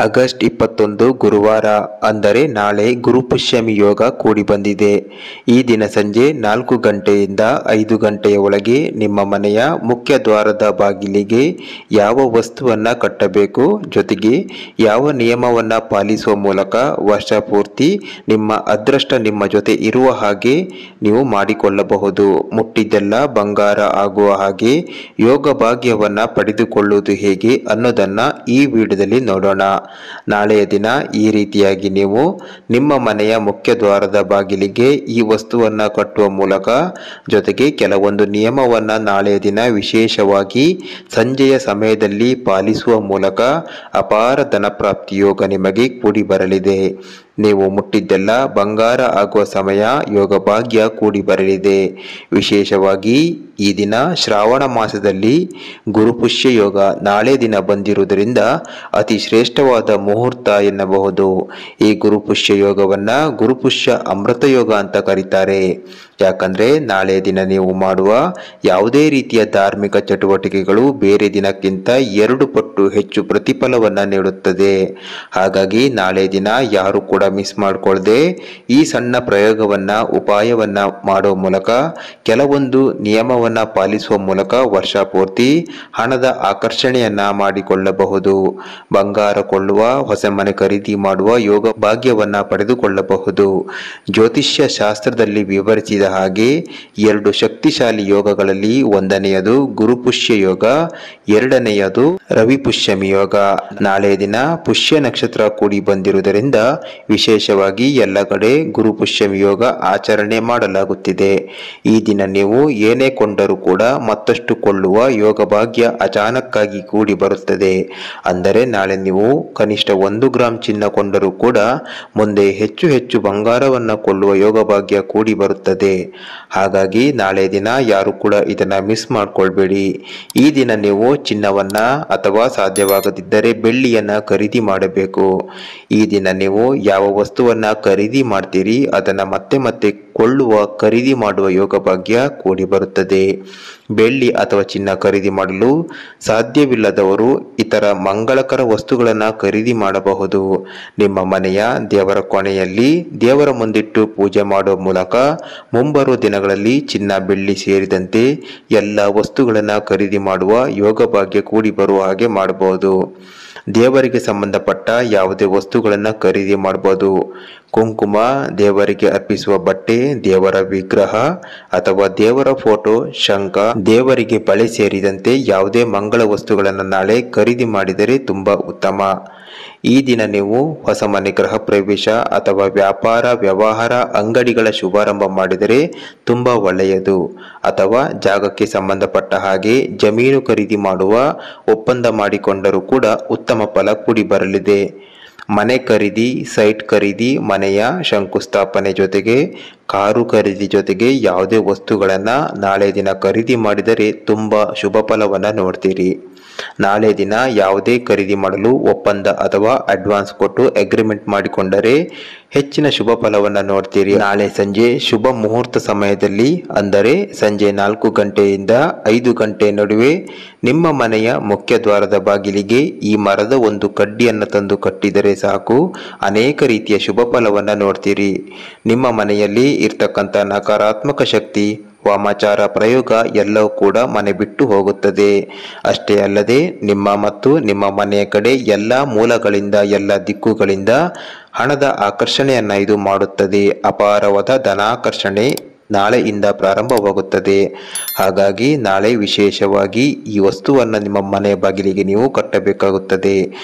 August 21 ಗುರುವಾರ, ಅಂದರೆ ನಾಳೆ ಗುರುಪುಷ್ಯಮಿ ಯೋಗ ಕೂಡಿ ಬಂದಿದೆ. ಈ ದಿನ ಸಂಜೆ 4 ಗಂಟೆಯಿಂದ 5 ಗಂಟೆಯ ಒಳಗೆ ನಿಮ್ಮ ಮನೆಯ ಮುಖ್ಯ ದ್ವಾರದ ಬಾಗಿಲಿಗೆ ಯಾವ ವಸ್ತುವನ್ನು ಕಟ್ಟಬೇಕು, ಜೊತೆಗೆ ಯಾವ ನಿಯಮವನ್ನು ಪಾಲಿಸುವ ಮೂಲಕ ವರ್ಷ ಪೂರ್ತಿ ನಿಮ್ಮ ಅದೃಷ್ಟ ನಿಮ್ಮ ಜೊತೆ ಇರುವ ಹಾಗೆ ನೀವು ಮಾಡಿಕೊಳ್ಳಬಹುದು. ಮುಟ್ಟಿದ್ದೆಲ್ಲ ಬಂಗಾರ ಆಗುವ ಹಾಗೆ ಯೋಗ ಭಾಗ್ಯವನ್ನು ಪಡೆದುಕೊಳ್ಳುವುದು ಹೇಗೆ ಅನ್ನೋದನ್ನು ಈ ವಿಡಿಯೋದಲ್ಲಿ ನೋಡೋಣ. ನಾಳೆಯ ದಿನ ಈ ರೀತಿಯಾಗಿ ನೀವು ನಿಮ್ಮ ಮನೆಯ ಮುಖ್ಯ ದ್ವಾರದ ಬಾಗಿಲಿಗೆ ಈ ವಸ್ತುವನ್ನು ಕಟ್ಟುವ ಮೂಲಕ, ಜೊತೆಗೆ ಕೆಲವೊಂದು ನಿಯಮವನ್ನು ನಾಳೆಯ ದಿನ ವಿಶೇಷವಾಗಿ ಸಂಜೆಯ ಸಮಯದಲ್ಲಿ ಪಾಲಿಸುವ ಮೂಲಕ ಅಪಾರ ಧನಪ್ರಾಪ್ತಿ ಯೋಗ ನಿಮಗೆ ಕೂಡಿ ಬರಲಿದೆ. ನೀವು ಮುಟ್ಟಿದ್ದೆಲ್ಲ ಬಂಗಾರ ಆಗುವ ಸಮಯ, ಯೋಗ ಭಾಗ್ಯ ಕೂಡಿ ಬರಲಿದೆ. ವಿಶೇಷವಾಗಿ ಈ ದಿನ ಶ್ರಾವಣ ಮಾಸದಲ್ಲಿ ಗುರುಪುಷ್ಯ ಯೋಗ ನಾಳೆ ದಿನ ಬಂದಿರುವುದರಿಂದ ಅತಿ ಶ್ರೇಷ್ಠವಾದ ಮುಹೂರ್ತ ಎನ್ನಬಹುದು. ಈ ಗುರುಪುಷ್ಯ ಯೋಗವನ್ನು ಗುರುಪುಷ್ಯ ಅಮೃತ ಯೋಗ ಅಂತ ಕರೀತಾರೆ. ಯಾಕಂದರೆ ನಾಳೆ ದಿನ ನೀವು ಮಾಡುವ ಯಾವುದೇ ರೀತಿಯ ಧಾರ್ಮಿಕ ಚಟುವಟಿಕೆಗಳು ಬೇರೆ ದಿನಕ್ಕಿಂತ 2 ಪಟ್ಟು ಹೆಚ್ಚು ಪ್ರತಿಫಲವನ್ನು ನೀಡುತ್ತದೆ. ಹಾಗಾಗಿ ನಾಳೆ ದಿನ ಯಾರು ಕೂಡ ಮಿಸ್ ಮಾಡಿಕೊಳ್ಳದೆ ಈ ಸಣ್ಣ ಪ್ರಯೋಗವನ್ನು, ಉಪಾಯವನ್ನು ಮಾಡುವ ಮೂಲಕ, ಕೆಲವೊಂದು ನಿಯಮವನ್ನು ಪಾಲಿಸುವ ಮೂಲಕ ವರ್ಷ ಪೂರ್ತಿ ಹಣದ ಆಕರ್ಷಣೆಯನ್ನು ಮಾಡಿಕೊಳ್ಳಬಹುದು. ಬಂಗಾರ ಕೊಳ್ಳುವ, ಹೊಸ ಮನೆ ಖರೀದಿ ಮಾಡುವ ಯೋಗ ಭಾಗ್ಯವನ್ನು ಪಡೆದುಕೊಳ್ಳಬಹುದು. ಜ್ಯೋತಿಷ್ಯ ಶಾಸ್ತ್ರದಲ್ಲಿ ವಿವರಿಸಿದ ಹಾಗೆ 2 ಶಕ್ತಿಶಾಲಿ ಯೋಗಗಳಲ್ಲಿ ಒಂದನೆಯದು ಗುರುಪುಷ್ಯ ಯೋಗ, ಎರಡನೆಯದು ರವಿಪುಷ್ಯಮಿ ಯೋಗ. ನಾಳೆ ದಿನ ಪುಷ್ಯ ನಕ್ಷತ್ರ ಕೂಡಿ ಬಂದಿರುವುದರಿಂದ ವಿಶೇಷವಾಗಿ ಎಲ್ಲ ಕಡೆ ಗುರುಪುಷ್ಯಮಿ ಯೋಗ ಆಚರಣೆ ಮಾಡಲಾಗುತ್ತಿದೆ. ಈ ದಿನ ನೀವು ಏನೇ ಕೊಂಡರೂ ಕೂಡ ಮತ್ತಷ್ಟು ಕೊಳ್ಳುವ ಯೋಗ ಭಾಗ್ಯ ಅಚಾನಕ್ಕಾಗಿ ಕೂಡಿ ಬರುತ್ತದೆ. ಅಂದರೆ ನಾಳೆ ನೀವು ಕನಿಷ್ಠ 1 ಗ್ರಾಂ ಚಿನ್ನ ಕೊಂಡರೂ ಕೂಡ ಮುಂದೆ ಹೆಚ್ಚು ಹೆಚ್ಚು ಬಂಗಾರವನ್ನು ಕೊಳ್ಳುವ ಯೋಗ ಭಾಗ್ಯ ಕೂಡಿ ಬರುತ್ತದೆ. ಹಾಗಾಗಿ ನಾಳೆ ದಿನ ಯಾರು ಕೂಡ ಇದನ್ನ ಮಿಸ್ ಮಾಡ್ಕೊಳ್ಬೇಡಿ. ಈ ದಿನ ನೀವು ಚಿನ್ನವನ್ನ ಅಥವಾ ಸಾಧ್ಯವಾಗದಿದ್ದರೆ ಬೆಳ್ಳಿಯನ್ನ ಖರೀದಿ ಮಾಡಬೇಕು. ಈ ದಿನ ನೀವು ಯಾವ ವಸ್ತುವನ್ನ ಖರೀದಿ ಮಾಡ್ತೀರಿ ಅದನ್ನ ಮತ್ತೆ ಮತ್ತೆ ಕೊಳ್ಳುವ, ಖರೀದಿ ಮಾಡುವ ಯೋಗ ಭಾಗ್ಯ ಕೂಡಿ ಬರುತ್ತದೆ. ಬೆಳ್ಳಿ ಅಥವಾ ಚಿನ್ನ ಖರೀದಿ ಮಾಡಲು ಸಾಧ್ಯವಿಲ್ಲದವರು ಇತರ ಮಂಗಳಕರ ವಸ್ತುಗಳನ್ನು ಖರೀದಿ ಮಾಡಬಹುದು. ನಿಮ್ಮ ಮನೆಯ ದೇವರ ಕೋಣೆಯಲ್ಲಿ ದೇವರ ಮುಂದಿಟ್ಟು ಪೂಜೆ ಮಾಡುವ ಮೂಲಕ ಮುಂಬರುವ ದಿನಗಳಲ್ಲಿ ಚಿನ್ನ, ಬೆಳ್ಳಿ ಸೇರಿದಂತೆ ಎಲ್ಲ ವಸ್ತುಗಳನ್ನು ಖರೀದಿ ಮಾಡುವ ಯೋಗ ಭಾಗ್ಯ ಕೂಡಿ ಬರುವ ಹಾಗೆ ಮಾಡಬಹುದು. ದೇವರಿಗೆ ಸಂಬಂಧಪಟ್ಟ ಯಾವುದೇ ವಸ್ತುಗಳನ್ನು ಖರೀದಿ ಮಾಡಬಹುದು. ಕುಂಕುಮ, ದೇವರಿಗೆ ಅರ್ಪಿಸುವ ಬಟ್ಟೆ, ದೇವರ ವಿಗ್ರಹ ಅಥವಾ ದೇವರ ಫೋಟೋ, ಶಂಖ, ದೇವರಿಗೆ ಬಳೆ ಸೇರಿದಂತೆ ಯಾವುದೇ ಮಂಗಳ ವಸ್ತುಗಳನ್ನು ನಾಳೆ ಖರೀದಿ ಮಾಡಿದರೆ ತುಂಬಾ ಉತ್ತಮ. ಈ ದಿನ ನೀವು ಹೊಸ ಮನೆ ಗೃಹ ಪ್ರವೇಶ ಅಥವಾ ವ್ಯಾಪಾರ ವ್ಯವಹಾರ ಅಂಗಡಿಗಳ ಶುಭಾರಂಭ ಮಾಡಿದರೆ ತುಂಬಾ ಒಳ್ಳೆಯದು. ಅಥವಾ ಜಾಗಕ್ಕೆ ಸಂಬಂಧಪಟ್ಟ ಹಾಗೆ ಜಮೀನು ಖರೀದಿ ಮಾಡುವ ಒಪ್ಪಂದ ಮಾಡಿಕೊಂಡರೂ ಕೂಡ ಉತ್ತಮ ಫಲ ಕೂಡಿ ಬರಲಿದೆ. ಮನೆ ಖರೀದಿ, ಸೈಟ್ ಖರೀದಿ, ಮನೆಯ ಶಂಕುಸ್ಥಾಪನೆ ಜೊತೆಗೆ ಕಾರು ಖರೀದಿ ಜೊತೆಗೆ ಯಾವುದೇ ವಸ್ತುಗಳನ್ನು ನಾಳೆ ದಿನ ಖರೀದಿ ಮಾಡಿದರೆ ತುಂಬಾ ಶುಭ ಫಲವನ್ನು ನೋಡ್ತೀರಿ. ನಾಳೆ ದಿನ ಯಾವುದೇ ಖರೀದಿ ಮಾಡಲು ಒಪ್ಪಂದ ಅಥವಾ ಅಡ್ವಾನ್ಸ್ ಕೊಟ್ಟು ಅಗ್ರಿಮೆಂಟ್ ಮಾಡಿಕೊಂಡರೆ ಹೆಚ್ಚಿನ ಶುಭ ಫಲವನ್ನು ನೋಡ್ತೀರಿ. ನಾಳೆ ಸಂಜೆ ಶುಭ ಮುಹೂರ್ತ ಸಮಯದಲ್ಲಿ, ಅಂದರೆ ಸಂಜೆ 4 ಗಂಟೆಯಿಂದ 5 ಗಂಟೆ ನಡುವೆ ನಿಮ್ಮ ಮನೆಯ ಮುಖ್ಯ ದ್ವಾರದ ಬಾಗಿಲಿಗೆ ಈ ಮರದ ಒಂದು ಕಡ್ಡಿಯನ್ನು ತಂದು ಕಟ್ಟಿದರೆ ಸಾಕು, ಅನೇಕ ರೀತಿಯ ಶುಭ ಫಲವನ್ನು ನೋಡ್ತೀರಿ. ನಿಮ್ಮ ಮನೆಯಲ್ಲಿ ಇರ್ತಕ್ಕಂಥ ನಕಾರಾತ್ಮಕ ಶಕ್ತಿ, ವಾಮಾಚಾರ ಪ್ರಯೋಗ ಎಲ್ಲವೂ ಕೂಡ ಮನೆ ಬಿಟ್ಟು ಹೋಗುತ್ತದೆ. ಅಷ್ಟೇ ಅಲ್ಲದೆ ನಿಮ್ಮ ಮತ್ತು ನಿಮ್ಮ ಮನೆಯ ಕಡೆ ಎಲ್ಲ ಮೂಲಗಳಿಂದ, ಎಲ್ಲ ದಿಕ್ಕುಗಳಿಂದ ಹಣದ ಆಕರ್ಷಣೆಯನ್ನು ಇದು ಮಾಡುತ್ತದೆ. ಅಪಾರವಾದ ಧನಾಕರ್ಷಣೆ ನಾಳೆಯಿಂದ ಪ್ರಾರಂಭವಾಗುತ್ತದೆ. ಹಾಗಾಗಿ ನಾಳೆ ವಿಶೇಷವಾಗಿ ಈ ವಸ್ತುವನ್ನು ನಿಮ್ಮ ಮನೆ ಬಾಗಿಲಿಗೆ ನೀವು ಕಟ್ಟಬೇಕಾಗುತ್ತದೆ.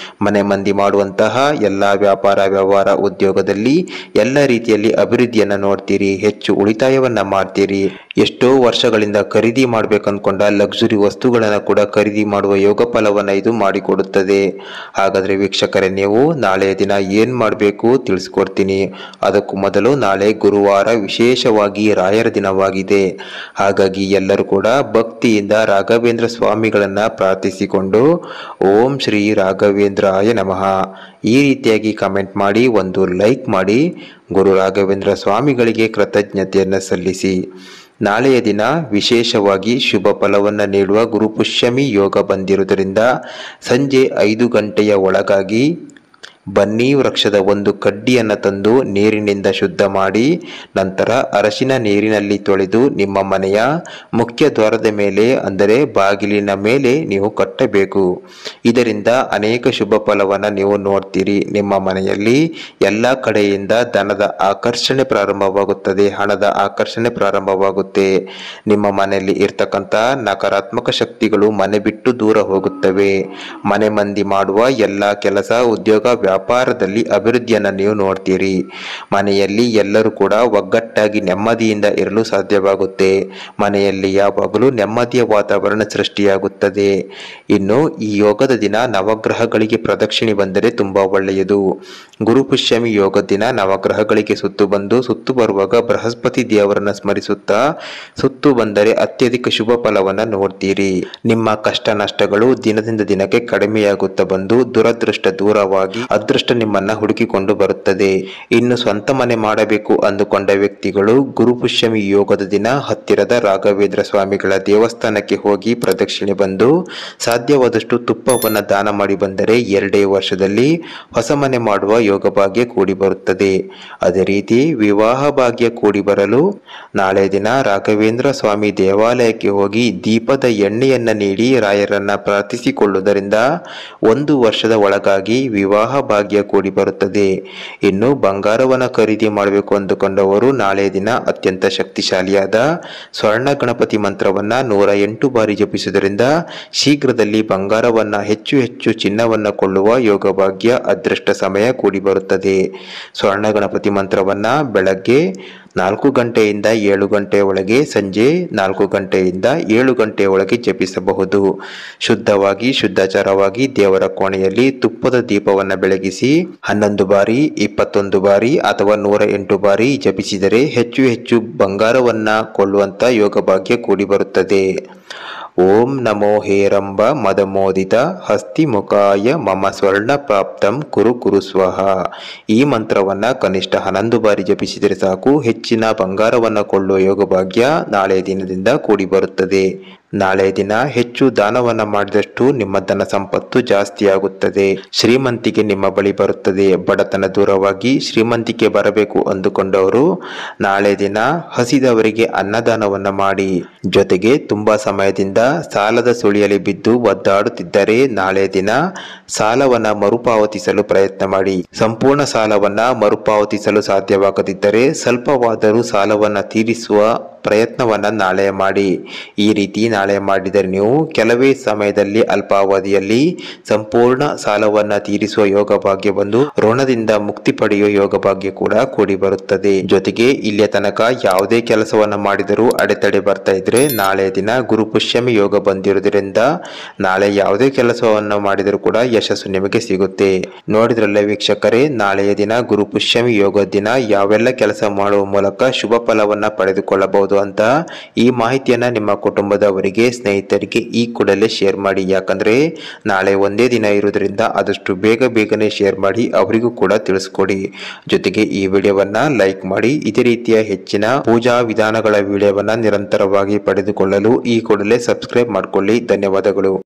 ಮನೆ ಮಂದಿ ಮಾಡುವಂತಹ ಎಲ್ಲ ವ್ಯಾಪಾರ ವ್ಯವಹಾರ ಉದ್ಯೋಗದಲ್ಲಿ ಎಲ್ಲ ರೀತಿಯಲ್ಲಿ ಅಭಿವೃದ್ಧಿಯನ್ನು ನೋಡ್ತೀರಿ, ಹೆಚ್ಚು ಉಳಿತಾಯವನ್ನು ಮಾಡ್ತೀರಿ. ಎಷ್ಟೋ ವರ್ಷಗಳಿಂದ ಖರೀದಿ ಮಾಡ್ಬೇಕಂದ್ಕೊಂಡ ಲಕ್ಸುರಿ ವಸ್ತುಗಳನ್ನು ಕೂಡ ಖರೀದಿ ಮಾಡುವ ಯೋಗ ಫಲವನ್ನು ಇದು ಮಾಡಿಕೊಡುತ್ತದೆ. ಹಾಗಾದರೆ ವೀಕ್ಷಕರೇ, ನೀವು ನಾಳೆಯ ದಿನ ಏನು ಮಾಡಬೇಕು ತಿಳಿಸ್ಕೊಡ್ತೀನಿ. ಅದಕ್ಕೂ ಮೊದಲು ನಾಳೆ ಗುರುವಾರ ವಿಶೇಷವಾಗಿ ರಾಯರ ದಿನವಾಗಿದೆ. ಹಾಗಾಗಿ ಎಲ್ಲರೂ ಕೂಡ ಭಕ್ತಿಯಿಂದ ರಾಘವೇಂದ್ರ ಸ್ವಾಮಿಗಳನ್ನು ಪ್ರಾರ್ಥಿಸಿಕೊಂಡು ಓಂ ಶ್ರೀ ರಾಘವೇಂದ್ರಾಯ ನಮಃ ಈ ರೀತಿಯಾಗಿ ಕಮೆಂಟ್ ಮಾಡಿ, ಒಂದು ಲೈಕ್ ಮಾಡಿ, ಗುರು ರಾಘವೇಂದ್ರ ಸ್ವಾಮಿಗಳಿಗೆ ಕೃತಜ್ಞತೆಯನ್ನು ಸಲ್ಲಿಸಿ. ನಾಳೆಯ ದಿನ ವಿಶೇಷವಾಗಿ ಶುಭ ಫಲವನ್ನು ನೀಡುವ ಗುರುಪುಷ್ಯಮಿ ಯೋಗ ಬಂದಿರುವುದರಿಂದ ಸಂಜೆ 5 ಗಂಟೆಯ ಒಳಗಾಗಿ ಬನ್ನಿ ವೃಕ್ಷದ ಒಂದು ಕಡ್ಡಿಯನ್ನು ತಂದು ನೀರಿನಿಂದ ಶುದ್ಧ ಮಾಡಿ ನಂತರ ಅರಶಿನ ನೀರಿನಲ್ಲಿ ತೊಳೆದು ನಿಮ್ಮ ಮನೆಯ ಮುಖ್ಯ ದ್ವಾರದ ಮೇಲೆ ಅಂದರೆ ಬಾಗಿಲಿನ ಮೇಲೆ ನೀವು ಕಟ್ಟಬೇಕು. ಇದರಿಂದ ಅನೇಕ ಶುಭ ಫಲವನ್ನು ನೀವು ನೋಡ್ತೀರಿ. ನಿಮ್ಮ ಮನೆಯಲ್ಲಿ ಎಲ್ಲ ಕಡೆಯಿಂದ ಧನದ ಆಕರ್ಷಣೆ ಪ್ರಾರಂಭವಾಗುತ್ತದೆ, ಹಣದ ಆಕರ್ಷಣೆ ಪ್ರಾರಂಭವಾಗುತ್ತೆ. ನಿಮ್ಮ ಮನೆಯಲ್ಲಿ ಇರ್ತಕ್ಕಂಥ ನಕಾರಾತ್ಮಕ ಶಕ್ತಿಗಳು ಮನೆ ಬಿಟ್ಟು ದೂರ ಹೋಗುತ್ತವೆ. ಮನೆ ಮಂದಿ ಮಾಡುವ ಎಲ್ಲ ಕೆಲಸ, ಉದ್ಯೋಗ, ವ್ಯಾಪಾರದಲ್ಲಿ ಅಭಿವೃದ್ಧಿಯನ್ನು ನೀವು ನೋಡ್ತೀರಿ. ಮನೆಯಲ್ಲಿ ಎಲ್ಲರೂ ಕೂಡ ಒಗ್ಗಟ್ಟಾಗಿ ನೆಮ್ಮದಿಯಿಂದ ಇರಲು ಸಾಧ್ಯವಾಗುತ್ತೆ. ಮನೆಯಲ್ಲಿ ಯಾವಾಗಲೂ ನೆಮ್ಮದಿಯ ವಾತಾವರಣ ಸೃಷ್ಟಿಯಾಗುತ್ತದೆ. ಇನ್ನು ಈ ಯೋಗದ ದಿನ ನವಗ್ರಹಗಳಿಗೆ ಪ್ರದಕ್ಷಿಣೆ ಬಂದರೆ ತುಂಬಾ ಒಳ್ಳೆಯದು. ಗುರುಪುಷ್ಯಮಿ ಯೋಗದ ದಿನ ನವಗ್ರಹಗಳಿಗೆ ಸುತ್ತು ಬಂದು ಸುತ್ತು ಬರುವಾಗ ಬೃಹಸ್ಪತಿ ದೇವರನ್ನ ಸ್ಮರಿಸುತ್ತಾ ಸುತ್ತು ಬಂದರೆ ಅತ್ಯಧಿಕ ಶುಭ ಫಲವನ್ನ ನೋಡ್ತೀರಿ. ನಿಮ್ಮ ಕಷ್ಟ ನಷ್ಟಗಳು ದಿನದಿಂದ ದಿನಕ್ಕೆ ಕಡಿಮೆಯಾಗುತ್ತಾ ಬಂದು ದುರದೃಷ್ಟ ದೂರವಾಗಿ ಅದೃಷ್ಟ ನಿಮ್ಮನ್ನ ಹುಡುಕಿಕೊಂಡು ಬರುತ್ತದೆ. ಇನ್ನು ಸ್ವಂತ ಮನೆ ಮಾಡಬೇಕು ಅಂದುಕೊಂಡ ವ್ಯಕ್ತಿಗಳು ಗುರುಪುಷ್ಯಮಿ ಯೋಗದ ದಿನ ಹತ್ತಿರದ ರಾಘವೇಂದ್ರ ಸ್ವಾಮಿಗಳ ದೇವಸ್ಥಾನಕ್ಕೆ ಹೋಗಿ ಪ್ರದಕ್ಷಿಣೆ ಬಂದು ಸಾಧ್ಯವಾದಷ್ಟು ತುಪ್ಪವನ್ನು ದಾನ ಮಾಡಿ ಬಂದರೆ 2 ವರ್ಷದಲ್ಲಿ ಹೊಸ ಮನೆ ಮಾಡುವ ಯೋಗ ಭಾಗ್ಯ ಕೂಡಿ ಬರುತ್ತದೆ. ಅದೇ ರೀತಿ ವಿವಾಹ ಭಾಗ್ಯ ಕೂಡಿ ಬರಲು ನಾಳೆ ದಿನ ರಾಘವೇಂದ್ರ ಸ್ವಾಮಿ ದೇವಾಲಯಕ್ಕೆ ಹೋಗಿ ದೀಪದ ಎಣ್ಣೆಯನ್ನ ನೀಡಿ ರಾಯರನ್ನ ಪ್ರಾರ್ಥಿಸಿಕೊಳ್ಳುವುದರಿಂದ 1 ವರ್ಷದ ಒಳಗಾಗಿ ವಿವಾಹ ಭಾಗ್ಯ ಕೂಡಿ ಬರುತ್ತದೆ. ಇನ್ನು ಬಂಗಾರವನ್ನ ಖರೀದಿ ಮಾಡಬೇಕು ಅಂದುಕೊಂಡವರು ನಾಳೆ ದಿನ ಅತ್ಯಂತ ಶಕ್ತಿಶಾಲಿಯಾದ ಸ್ವರ್ಣ ಗಣಪತಿ ಮಂತ್ರವನ್ನ 108 ಬಾರಿ ಜಪಿಸುವುದರಿಂದ ಶೀಘ್ರದಲ್ಲಿ ಬಂಗಾರವನ್ನ ಹೆಚ್ಚು ಚಿನ್ನವನ್ನ ಕೊಳ್ಳುವ ಯೋಗ ಭಾಗ್ಯ ಅದೃಷ್ಟ ಸಮಯ ಕೂಡಿ ಬರುತ್ತದೆ. ಸ್ವರ್ಣ ಗಣಪತಿ ಮಂತ್ರವನ್ನ ಬೆಳಗ್ಗೆ 4 ಗಂಟೆಯಿಂದ 7 ಗಂಟೆಯ ಒಳಗೆ, ಸಂಜೆ 4 ಗಂಟೆಯಿಂದ 7 ಗಂಟೆಯ ಒಳಗೆ ಜಪಿಸಬಹುದು. ಶುದ್ಧವಾಗಿ ಶುದ್ಧಾಚಾರವಾಗಿ ದೇವರ ಕೋಣೆಯಲ್ಲಿ ತುಪ್ಪದ ದೀಪವನ್ನು ಬೆಳಗಿಸಿ 11 ಬಾರಿ, 21 ಬಾರಿ ಅಥವಾ 108 ಬಾರಿ ಜಪಿಸಿದರೆ ಹೆಚ್ಚು ಬಂಗಾರವನ್ನ ಕೊಳ್ಳುವಂತ ಯೋಗ ಭಾಗ್ಯ ಕೂಡಿ ಬರುತ್ತದೆ. ಓಂ ನಮೋ ಹೇರಂಬ ಮದಮೋದಿತ ಹಸ್ತಿಮುಖಾಯ ಮಮ ಸ್ವರ್ಣ ಪ್ರಾಪ್ತಂ ಕುರು ಸ್ವಹ. ಈ ಮಂತ್ರವನ್ನ ಕನಿಷ್ಠ 11 ಬಾರಿ ಜಪಿಸಿದರೆ ಸಾಕು, ಹೆಚ್ಚಿನ ಬಂಗಾರವನ್ನ ಕೊಳ್ಳುವ ಯೋಗ ಭಾಗ್ಯ ನಾಳೆ ದಿನದಿಂದ ಕೂಡಿ ಬರುತ್ತದೆ. ನಾಳೆ ದಿನ ಹೆಚ್ಚು ದಾನವನ್ನ ಮಾಡಿದಷ್ಟು ನಿಮ್ಮ ಧನ ಸಂಪತ್ತು ಜಾಸ್ತಿ ಆಗುತ್ತದೆ. ಶ್ರೀಮಂತಿಕೆ ನಿಮ್ಮ ಬಳಿ ಬರುತ್ತದೆ. ಬಡತನ ದೂರವಾಗಿ ಶ್ರೀಮಂತಿಕೆ ಬರಬೇಕು ಅಂದುಕೊಂಡವರು ನಾಳೆ ದಿನ ಹಸಿದವರಿಗೆ ಅನ್ನದಾನವನ್ನ ಮಾಡಿ, ಜೊತೆಗೆ ತುಂಬಾ ಸಮಯದಿಂದ ಸಾಲದ ಸುಳಿಯಲ್ಲಿ ಬಿದ್ದು ಒದ್ದಾಡುತ್ತಿದ್ದರೆ ನಾಳೆ ದಿನ ಸಾಲವನ್ನ ಮರುಪಾವತಿಸಲು ಪ್ರಯತ್ನ ಮಾಡಿ. ಸಂಪೂರ್ಣ ಸಾಲವನ್ನ ಮರುಪಾವತಿಸಲು ಸಾಧ್ಯವಾಗದಿದ್ದರೆ ಸ್ವಲ್ಪವಾದರೂ ಸಾಲವನ್ನ ತೀರಿಸುವ ಪ್ರಯತ್ನವನ್ನ ನಾಳೆ ಮಾಡಿ. ಈ ರೀತಿ ನಾಳೆ ಮಾಡಿದರೆ ನೀವು ಕೆಲವೇ ಸಮಯದಲ್ಲಿ ಅಲ್ಪಾವಧಿಯಲ್ಲಿ ಸಂಪೂರ್ಣ ಸಾಲವನ್ನ ತೀರಿಸುವ ಯೋಗ ಭಾಗ್ಯ ಬಂದು ಋಣದಿಂದ ಮುಕ್ತಿ ಪಡೆಯುವ ಯೋಗ ಭಾಗ್ಯ ಕೂಡ ಕೂಡಿ ಬರುತ್ತದೆ. ಜೊತೆಗೆ ಇಲ್ಲಿಯ ತನಕ ಯಾವುದೇ ಕೆಲಸವನ್ನ ಮಾಡಿದರೂ ಅಡೆತಡೆ ಬರ್ತಾ ಇದ್ರೆ ನಾಳೆ ದಿನ ಗುರುಪುಷ್ಯಮಿ ಯೋಗ ಬಂದಿರುವುದರಿಂದ ನಾಳೆ ಯಾವುದೇ ಕೆಲಸವನ್ನು ಮಾಡಿದರೂ ಕೂಡ ಯಶಸ್ಸು ನಿಮಗೆ ಸಿಗುತ್ತೆ. ನೋಡಿದ್ರಲ್ಲ ವೀಕ್ಷಕರೇ, ನಾಳೆಯ ದಿನ ಗುರುಪುಷ್ಯಮಿ ಯೋಗ ದಿನ ಯಾವೆಲ್ಲ ಕೆಲಸ ಮಾಡುವ ಮೂಲಕ ಶುಭ ಫಲವನ್ನ ಪಡೆದುಕೊಳ್ಳಬಹುದು ಅಂತ ಈ ಮಾಹಿತಿಯನ್ನ ನಿಮ್ಮ ಕುಟುಂಬದವರಿಗೆ, ಸ್ನೇಹಿತರಿಗೆ ಈ ಕೂಡಲೇ ಶೇರ್ ಮಾಡಿ. ಯಾಕಂದ್ರೆ ನಾಳೆ ಒಂದೇ ದಿನ ಇರುವುದರಿಂದ ಆದಷ್ಟು ಬೇಗನೆ ಶೇರ್ ಮಾಡಿ, ಅವರಿಗೂ ಕೂಡ ತಿಳಿಸ್ಕೊಡಿ. ಜೊತೆಗೆ ಈ ವಿಡಿಯೋವನ್ನ ಲೈಕ್ ಮಾಡಿ. ಇದೇ ರೀತಿಯ ಹೆಚ್ಚಿನ ಪೂಜಾ ವಿಧಾನಗಳ ವಿಡಿಯೋವನ್ನ ನಿರಂತರವಾಗಿ ಪಡೆದುಕೊಳ್ಳಲು ಈ ಕೂಡಲೇ ಸಬ್ಸ್ಕ್ರೈಬ್ ಮಾಡಿಕೊಳ್ಳಿ. ಧನ್ಯವಾದಗಳು.